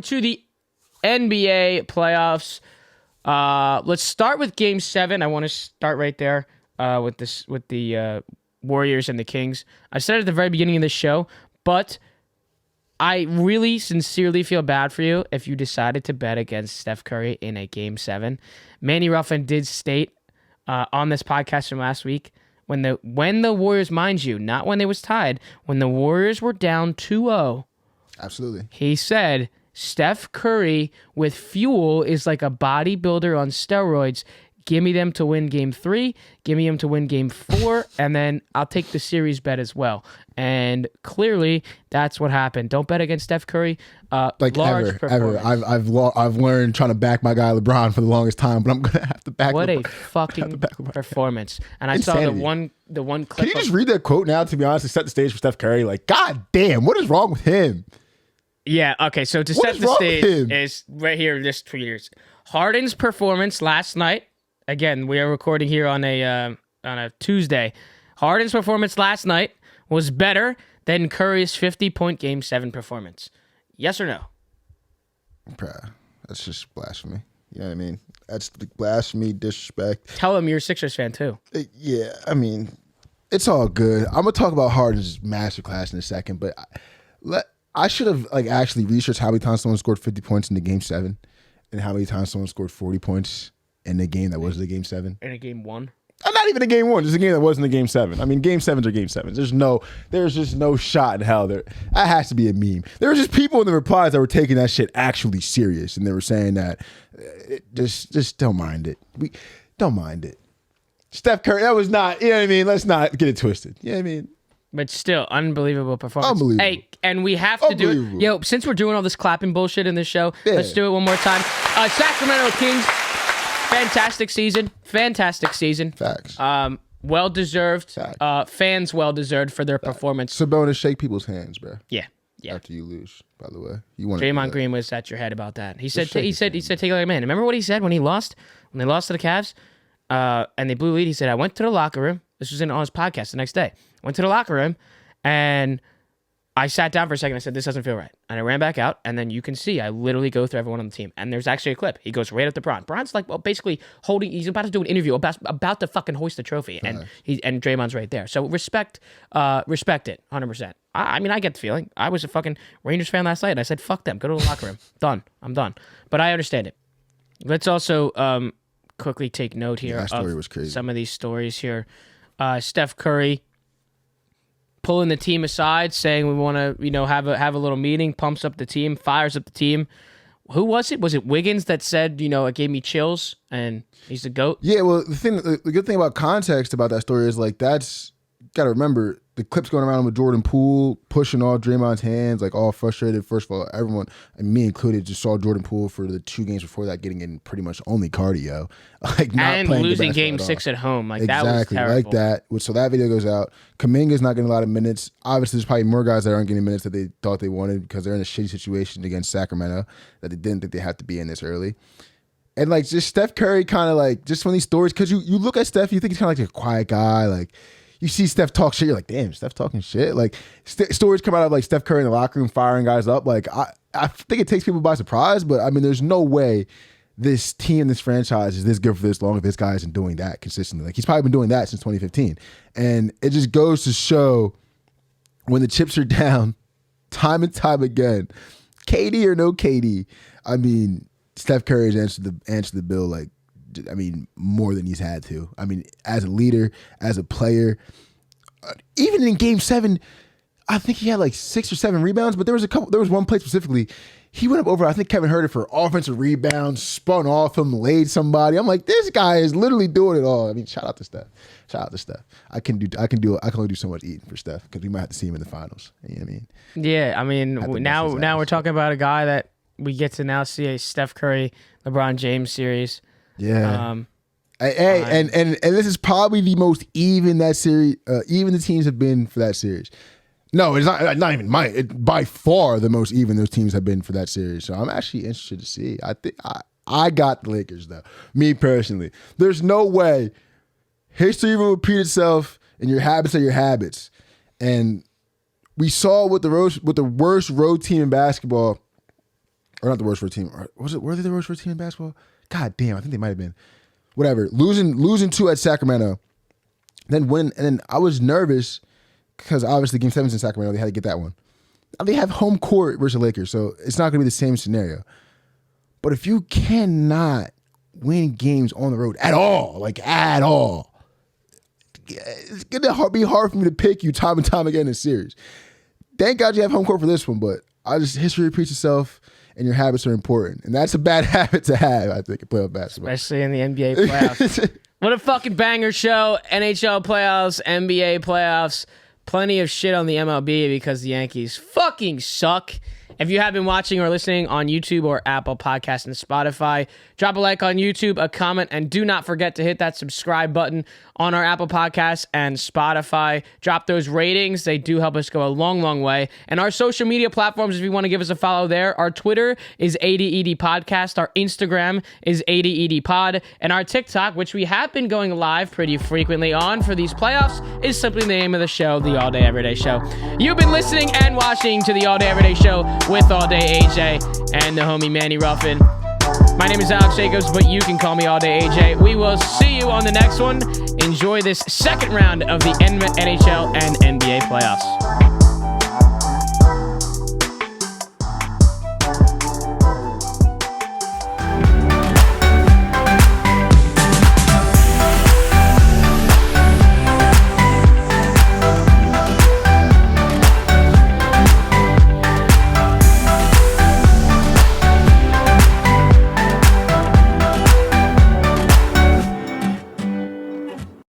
over to the NBA playoffs. Let's start with Game 7. I want to start right there with the Warriors and the Kings. I said it at the very beginning of this show, but I really sincerely feel bad for you if you decided to bet against Steph Curry in a Game 7. Manny Ruffin did state on this podcast from last week, when the Warriors, mind you, not when they was tied, when the Warriors were down 2-0, absolutely, he said, Steph Curry with fuel is like a bodybuilder on steroids. Give me them to win Game 3. Give me them to win Game 4. And then I'll take the series bet as well. And clearly, that's what happened. Don't bet against Steph Curry. Ever. I've learned trying to back my guy LeBron for the longest time, but I'm gonna have to back. What a fucking performance! And I Insanity. saw the one clip. Can you just read that quote now? To be honest, to set the stage for Steph Curry. Like, God damn, what is wrong with him? Yeah. Okay. So to set the stage is right here. This tweeters Harden's performance last night. Again, we are recording here on a Tuesday. Harden's performance last night was better than Curry's 50-point Game 7 performance. Yes or no? Bruh, that's just blasphemy. You know what I mean? That's blasphemy, disrespect. Tell him you're a Sixers fan too. Yeah, I mean, it's all good. I'm gonna talk about Harden's masterclass in a second, but I should have actually researched how many times someone scored 50 points in the Game 7 and how many times someone scored 40 points in the game that was the Game 7. In a Game 1? Not even a Game 1. Just a game that wasn't a Game 7. I mean, Game 7s are Game 7s. There's just no shot in hell there. That has to be a meme. There were just people in the replies that were taking that shit actually serious, and they were saying that just don't mind it. Don't mind it. Steph Curry, that was not, you know what I mean? Let's not get it twisted. You know what I mean? But still, unbelievable performance. Unbelievable. Hey, and we have to do it. Yo, since we're doing all this clapping bullshit in this show, let's do it one more time. Sacramento Kings. Fantastic season. Facts. Well-deserved. Fans well-deserved for their performance. Sabonis, shake people's hands, bro. Yeah. After you lose, by the way. Draymond Green was at your head about that. He said, take it like a man. Remember what he said when they lost to the Cavs and they blew lead? He said, I went to the locker room. This was on his podcast the next day. Went to the locker room and I sat down for a second. I said, this doesn't feel right. And I ran back out. And then you can see, I literally go through everyone on the team. And there's actually a clip. He goes right up to Bron. Bron's basically he's about to do an interview about to fucking hoist the trophy. And and Draymond's right there. So respect it, 100%. I mean, I get the feeling. I was a fucking Rangers fan last night. And I said, fuck them. Go to the locker room. Done. I'm done. But I understand it. Let's also quickly take note here that story was crazy. Some of these stories here. Steph Curry pulling the team aside, saying we want to, have a little meeting, pumps up the team, fires up the team. Who was it? Was it Wiggins that said, it gave me chills and he's the GOAT? Yeah, well, the good thing about context about that story is that's, got to remember, the clips going around with Jordan Poole pushing off Draymond's hands, all frustrated. First of all, everyone, and me included, just saw Jordan Poole for the 2 games before that getting in pretty much only cardio. Not and playing losing Game 6 at home. Exactly, that was terrible. like that. So that video goes out. Kuminga's not getting a lot of minutes. Obviously, there's probably more guys that aren't getting minutes that they thought they wanted because they're in a shitty situation against Sacramento that they didn't think they had to be in this early. And just Steph Curry kind of just from these stories, because you look at Steph, you think he's kind of a quiet guy, you see Steph talk shit, you're like, damn, Steph talking shit. Stories come out of Steph Curry in the locker room firing guys up. I think it takes people by surprise, but I mean, there's no way this team, this franchise is this good for this long if this guy isn't doing that consistently. He's probably been doing that since 2015. And it just goes to show when the chips are down, time and time again, KD or no KD, I mean, Steph Curry has answered the bill more than he's had to. I mean, as a leader, as a player, even in Game 7, I think he had 6 or 7 rebounds, but there was one play specifically. He went up over, I think, Kevin Huerter for offensive rebounds, spun off him, laid somebody. I'm like, this guy is literally doing it all. I mean, shout out to Steph. I can only do so much eating for Steph because we might have to see him in the finals. You know what I mean? Yeah, I mean, now we're talking about a guy that we get to now see a Steph Curry, LeBron James series. Yeah. And this is probably the most even that series, even the teams have been for that series. No, it's not even by far the most even those teams have been for that series. So I'm actually interested to see. I think I got the Lakers though. Me personally, there's no way history will repeat itself, and your habits are your habits. And we saw with the worst road team in basketball or not the worst road team. Were they the worst road team in basketball? God damn, I think they might have been. Whatever. Losing 2 at Sacramento, then win, and then I was nervous because obviously Game 7's in Sacramento. They had to get that one. Now they have home court versus the Lakers, so it's not going to be the same scenario. But if you cannot win games on the road at all, it's going to be hard for me to pick you time and time again in this series. Thank God you have home court for this one, but history repeats itself, and your habits are important. And that's a bad habit to have, I think, in playoff basketball. Especially in the NBA playoffs. What a fucking banger show. NHL playoffs, NBA playoffs. Plenty of shit on the MLB because the Yankees fucking suck. If you have been watching or listening on YouTube or Apple Podcasts and Spotify, drop a like on YouTube, a comment, and do not forget to hit that subscribe button on our Apple Podcasts and Spotify. Drop those ratings. They do help us go a long, long way. And our social media platforms, if you want to give us a follow there, our Twitter is ADED Podcast. Our Instagram is ADED Pod. And our TikTok, which we have been going live pretty frequently on for these playoffs, is simply the name of the show, The All Day Everyday Show. You've been listening and watching to The All Day Everyday Show with All Day AJ and the homie Manny Ruffin. My name is Alex Jacobs, but you can call me All Day AJ. We will see you on the next one. Enjoy this second round of the NHL and NBA playoffs.